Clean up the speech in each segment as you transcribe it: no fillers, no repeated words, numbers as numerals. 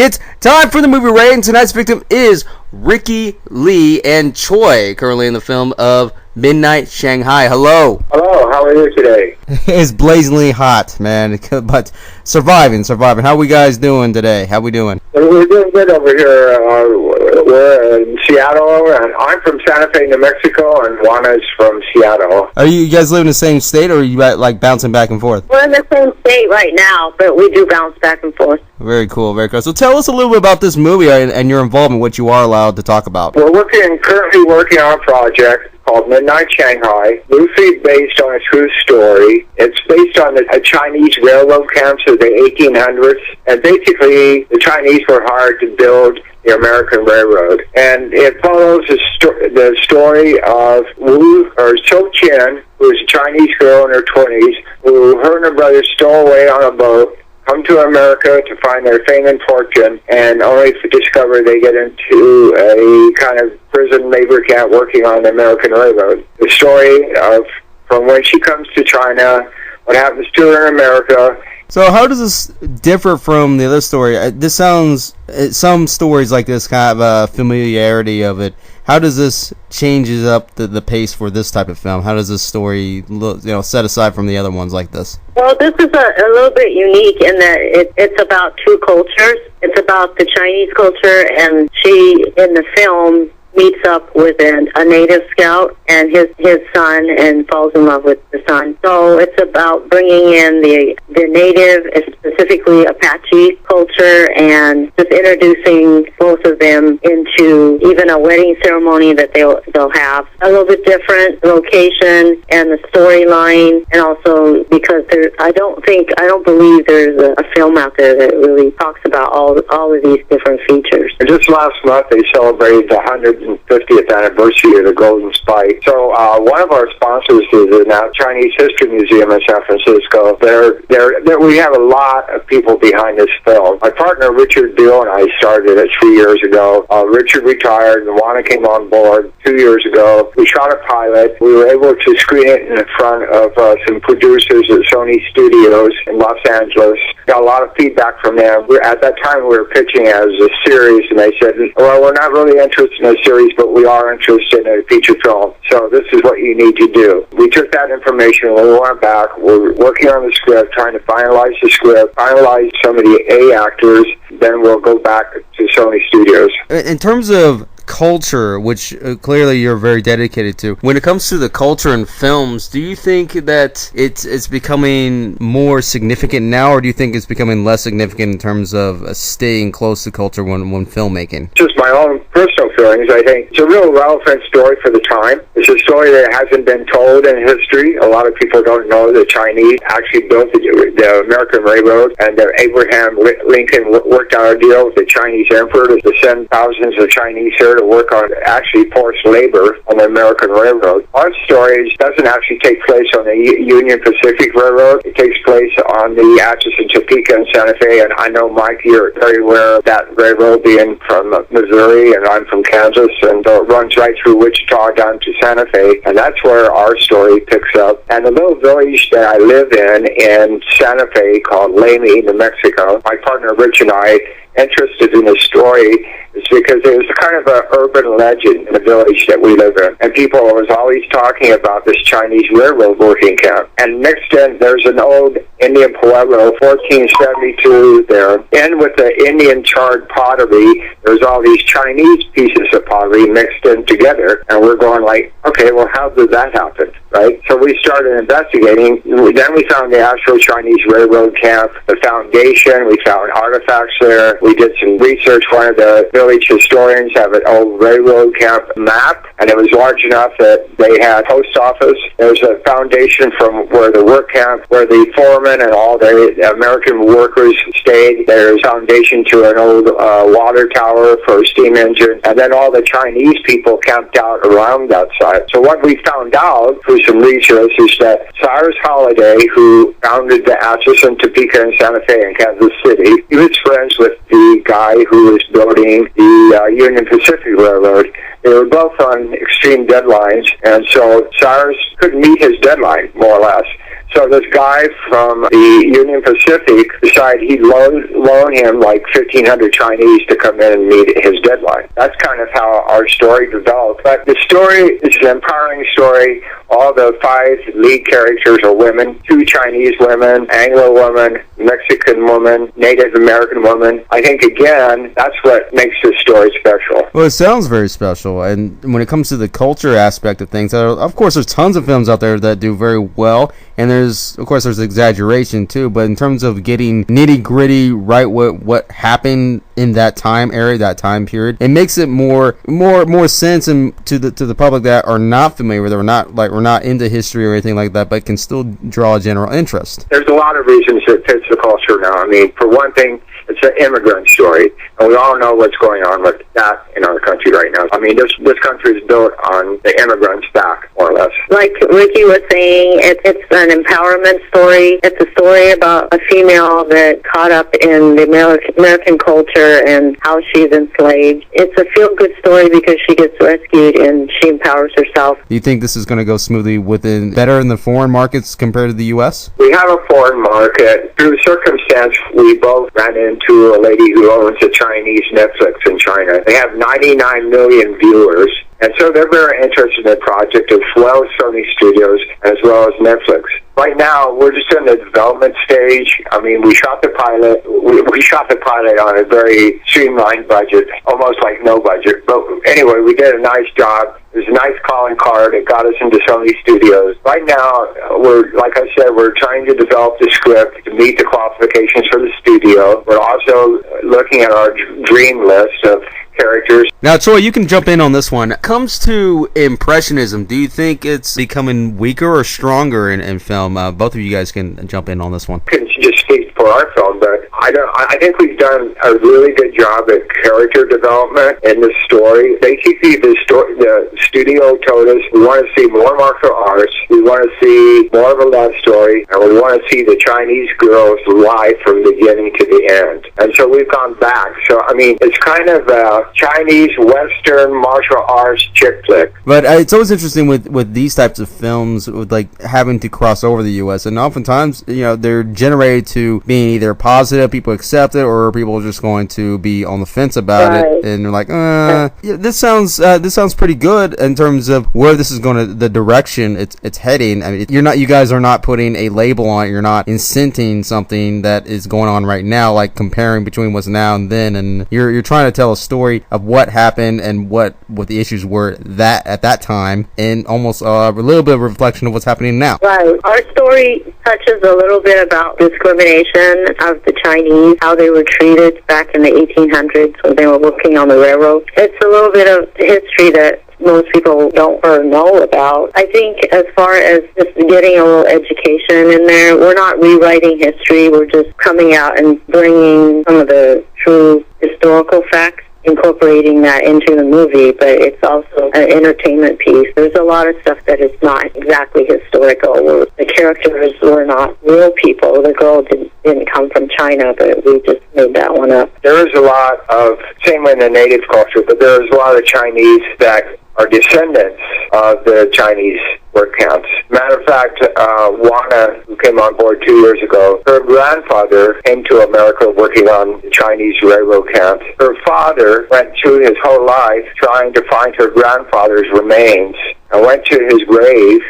It's time for the movie rating. Tonight's victim is Ricky Lee and Choy, currently in the film of Midnight Shanghai. Hello. Hello, how are you today? It's blazingly hot, man, but surviving. How we guys doing today? How we doing? We're doing good over here. We're in Seattle, and I'm from Santa Fe, New Mexico, and Wana's from Seattle. Are you guys live in the same state, or are you like bouncing back and forth? We're in the same state right now, but we do bounce back and forth. Very cool, very cool. So tell us a little bit about this movie and your involvement, what you are allowed to talk about. We're currently working on a project called Midnight Shanghai, loosely based on a true story. It's based on the Chinese railroad camps of the 1800s, and basically the Chinese were hired to build the American Railroad. And it follows the story of Cho Chin, who is a Chinese girl in her 20s, who her and her brother stole away on a boat, come to America to find their fame and fortune, and only to discover they get into a kind of prison labor camp working on the American Railroad. The story of from when she comes to China, what happens to her in America. So how does this differ from the other story? This sounds, some stories like this kind of familiarity of it. How does this changes up the pace for this type of film? How does this story look, set aside from the other ones like this? Well, this is a little bit unique in that it's about two cultures. It's about the Chinese culture, and she, in the film, meets up with a native scout and his son and falls in love with the son. So it's about bringing in the native, specifically Apache culture, and just introducing both of them into even a wedding ceremony that they'll have. A little bit different location and the storyline, and also because I don't believe there's a film out there that really talks about all of these different features. And just last month they celebrated the 150th anniversary of the Golden Spike. So one of our sponsors is the Chinese History Museum in San Francisco. We have a lot of people behind this film. My partner Richard Beale and I started it 3 years ago. Richard retired and Wana came on board 2 years ago. We shot a pilot. We were able to screen it in front of some producers at Sony Studios in Los Angeles. Got a lot of feedback from them. At that time we were pitching as a series, and they said, well, we're not really interested in a series, but we are interested in a feature film. So this is what you need to do. We took that information, we went back. We're working on the script, trying to finalize the script, finalize some of the A actors, then we'll go back to Sony Studios. In terms of culture, which clearly you're very dedicated to, when it comes to the culture in films, do you think that it's becoming more significant now, or do you think it's becoming less significant in terms of staying close to culture when filmmaking? Just my own personal feelings. I think it's a real relevant story for the time. It's a story that hasn't been told in history. A lot of people don't know the Chinese actually built the American Railroad, and that Abraham Lincoln worked out a deal with the Chinese emperor to send thousands of Chinese here to work on actually forced labor on the American Railroad. Our story doesn't actually take place on the Union Pacific Railroad. It takes place on the Atchison, Topeka, and Santa Fe, and I know, Mike, you're very aware of that railroad being from Missouri, and I'm from Kansas, and it runs right through Wichita down to Santa Fe, and that's where our story picks up. And the little village that I live in Santa Fe called Lamy, New Mexico, my partner Rich and I interested in this story is because it was kind of an urban legend in the village that we live in. And people was always talking about this Chinese railroad working camp. And mixed in, there's an old Indian pueblo, 1472 there. And with the Indian charred pottery, there's all these Chinese pieces of pottery mixed in together. And we're going like, okay, well, how did that happen? Right? So we started investigating. Then we found the actual Chinese railroad camp, the foundation. We found artifacts there. We did some research. One of the village historians have an old railroad camp map, and it was large enough that they had post office. There's a foundation from where the work camp, where the foreman and all the American workers stayed. There's a foundation to an old water tower for a steam engine, and then all the Chinese people camped out around that site. So what we found out through some research is that Cyrus Holliday, who founded the Atchison, Topeka, and Santa Fe in Kansas City, he was friends with the guy who was building the Union Pacific Railroad. They were both on extreme deadlines, and so Cyrus couldn't meet his deadline, more or less. So this guy from the Union Pacific decided he'd loan him like 1,500 Chinese to come in and meet his deadline. That's kind of how our story developed. But the story is an empowering story. All the 5 lead characters are women, 2 Chinese women, Anglo woman, Mexican woman, Native American woman. I think, again, that's what makes this story special. Well, it sounds very special. And when it comes to the culture aspect of things, of course, there's tons of films out there that do very well. And there's exaggeration too. But in terms of getting nitty gritty, right, what happened in that time area, that time period, it makes it more sense to the public that are not familiar with it, we're not into history or anything like that, but can still draw a general interest. There's a lot of reasons it fits the culture now. I mean, for one thing, it's an immigrant story, and we all know what's going on with that in our country right now. I mean, this country is built on the immigrants' back, more or less. Like Ricky was saying, it's an empowerment story. It's a story about a female that caught up in the American culture and how she's enslaved. It's a feel-good story because she gets rescued and she empowers herself. Do you think this is going to go smoothly better in the foreign markets compared to the U.S.? We have a foreign market. Through circumstance, we both ran into a lady who owns a Chinese Netflix in China. They have 99 million viewers. And so they're very interested in the project as well as Sony Studios as well as Netflix. Right now, we're just in the development stage. I mean, we shot the pilot. We shot the pilot on a very streamlined budget, almost like no budget. But anyway, we did a nice job. It was a nice calling card. It got us into Sony Studios. Right now, like I said, we're trying to develop the script to meet the qualifications for the studio. We're also looking at our dream list of characters. Now, Troy, you can jump in on this one. Comes to Impressionism, do you think it's becoming weaker or stronger in film? Both of you guys can jump in on this one. I can just speak for our film, but I think we've done a really good job at character development in the story. Basically, the studio told us we want to see more martial arts, we want to see more of a love story, and we want to see the Chinese girl's life from beginning to the end. And so we've gone back. So, I mean, it's kind of a Chinese Western martial arts chick flick. But it's always interesting with these types of films, with like having to cross over the U.S. And oftentimes, they're generated to being either positive, people accept it, or people are just going to be on the fence about it, and they're like, yeah, this sounds pretty good in terms of where this is going to, the direction it's heading. I mean, you guys are not putting a label on it. You're not incenting something that is going on right now, like comparing between what's now and then, and you're trying to tell a story of what happened and what the issues were at that time, and almost a little bit of reflection of what's happening now. Right. Our story touches a little bit about discrimination of the Chinese, how they were treated back in the 1800s when they were working on the railroad. It's a little bit of history that most people don't or know about. I think as far as just getting a little education in there, we're not rewriting history. We're just coming out and bringing some of the true historical facts, incorporating that into the movie, but it's also an entertainment piece. There's a lot of stuff that is not exactly historical. The characters were not real people. The girl didn't come from China, but we just made that one up. There is a lot of, same in the native culture, but there is a lot of Chinese that are descendants of the Chinese work camps. Matter of fact, Wana, who came on board 2 years ago, her grandfather came to America working on the Chinese railroad camps. Her father went through his whole life trying to find her grandfather's remains and went to his grave,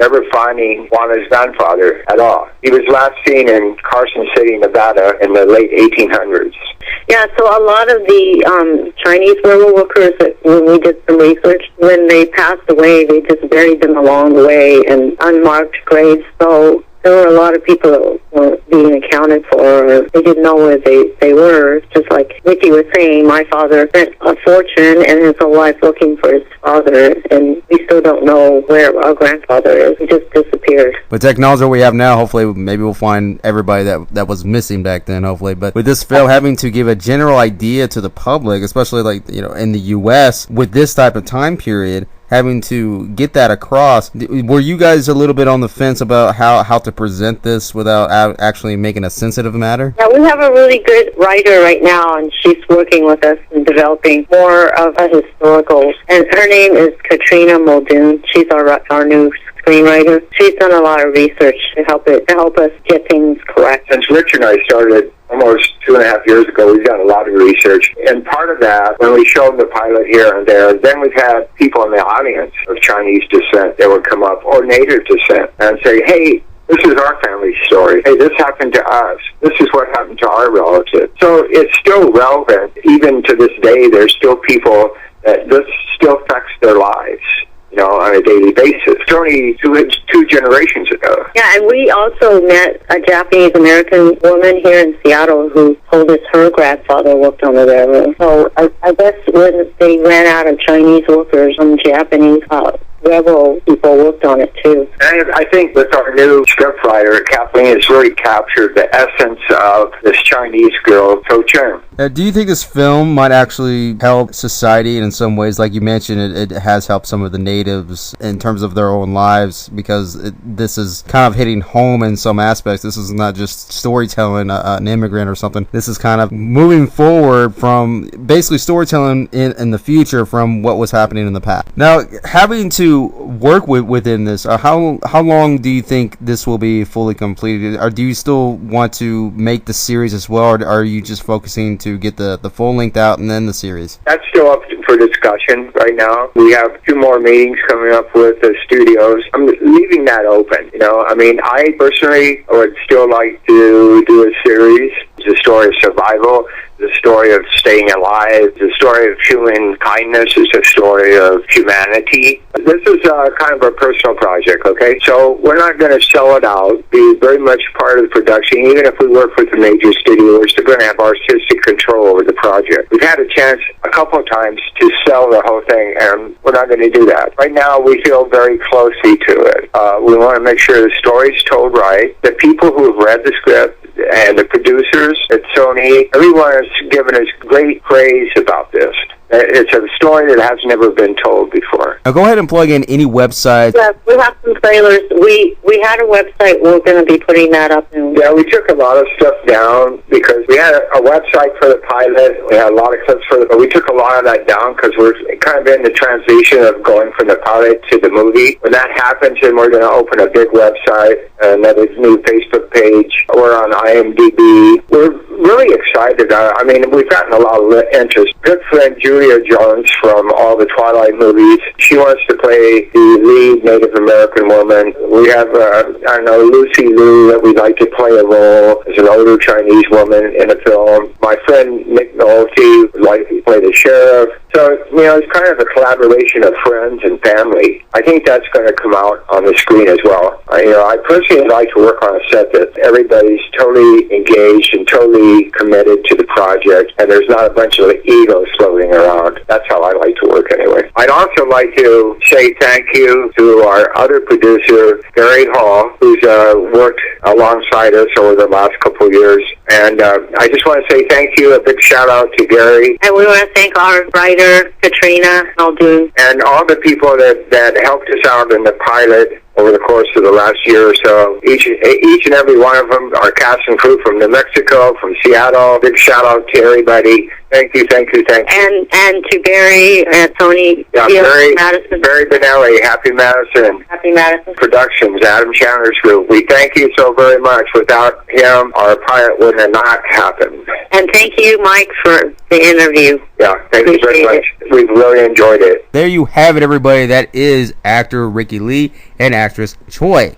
never finding Wana's grandfather at all. He was last seen in Carson City, Nevada in the late 1800s. Yeah, so a lot of the Chinese railroad workers, when we did some research, when they passed away, they just buried them along the way in unmarked graves. So there were a lot of people that weren't being accounted for, or they didn't know where they were. Just like Nikki was saying, my father spent a fortune and his whole life looking for his father, and we still don't know where our grandfather is. He just disappeared. With technology we have now, hopefully maybe we'll find everybody that was missing back then, hopefully. But with this film having to give a general idea to the public, especially like in the U.S. with this type of time period, having to get that across. Were you guys a little bit on the fence about how to present this without actually making a sensitive matter? Yeah, we have a really good writer right now, and she's working with us in developing more of a historical. And her name is Katrina Muldoon. She's our new screenwriter. She's done a lot of research to help us get things correct. Since Rich and I started almost 2.5 years ago, we've done a lot of research. And part of that, when we showed the pilot here and there, then we've had people in the audience of Chinese descent that would come up, or native descent, and say, hey, this is our family story. Hey, this happened to us. This is what happened to our relatives. So it's still relevant. Even to this day, there's still people that this still affects their lives, on a daily basis. It's only two generations ago. Yeah, and we also met a Japanese-American woman here in Seattle who told us her grandfather worked on the railroad. So I guess when they ran out of Chinese workers, some Japanese railroad people worked on it too. And I think with our new scriptwriter, Kathleen has really captured the essence of this Chinese girl, To Chen. Do you think this film might actually help society in some ways? Like you mentioned, it has helped some of the natives in terms of their own lives, because this is kind of hitting home in some aspects. This is not just storytelling an immigrant or something. This is kind of moving forward from basically storytelling in the future from what was happening in the past. Now, having to work within this, how long do you think this will be fully completed? Or do you still want to make the series as well, or are you just focusing to get the full length out and then the series? That's still up for discussion right now. We have 2 more meetings coming up with the studios. I'm leaving that open. I personally would still like to do a series. It's a story of survival. The story of staying alive, the story of human kindness, is a story of humanity. This is kind of a personal project, okay? So we're not going to sell it out, be very much part of the production. Even if we work with a major studio, we're still going to have artistic control over the project. We've had a chance a couple of times to sell the whole thing, and we're not going to do that. Right now, we feel very closely to it. We want to make sure the story's told right. The people who have read the script and the producers at Sony, everyone has given us great praise about this. It's a story that has never been told before. Now go ahead and plug in any websites. Yes, we have some trailers. We had a website. We're going to be putting that up. Yeah, we took a lot of stuff down because we had a website for the pilot. We had a lot of clips but we took a lot of that down because we're kind of in the transition of going from the pilot to the movie. When that happens, then we're going to open a big website, another new Facebook page. We're on IMDb. We're really excited about it. We've gotten a lot of interest. Good friend Julia Jones from all the Twilight movies, she wants to play the lead Native American woman. We have, Lucy Liu that we'd like to play a role as an older Chinese woman in a film. My friend Nick Nolte would like to play the sheriff. So, it's kind of a collaboration of friends and family. I think that's going to come out on the screen as well. I personally like to work on a set that everybody's totally engaged and totally committed to the project, and there's not a bunch of egos floating around. That's how I like to work anyway. I'd also like to say thank you to our other producer, Gary Hall, who's worked alongside us over the last couple of years. And I just want to say thank you, a big shout out to Gary. And we want to thank our writer, Katrina Muldoon. And all the people that helped us out in the pilot over the course of the last year or so. Each and every one of them, our cast and crew from New Mexico, from Seattle. Big shout out to everybody. Thank you. And to Barry and Tony. Yeah, Barry Benelli, Happy Madison Productions, Adam Chandler's group. We thank you so very much. Without him, our pilot would have not happened. And thank you, Mike, for the interview. Yeah, thank you very much. We've really enjoyed it. There you have it, everybody. That is actor Ricky Lee and actress Choy.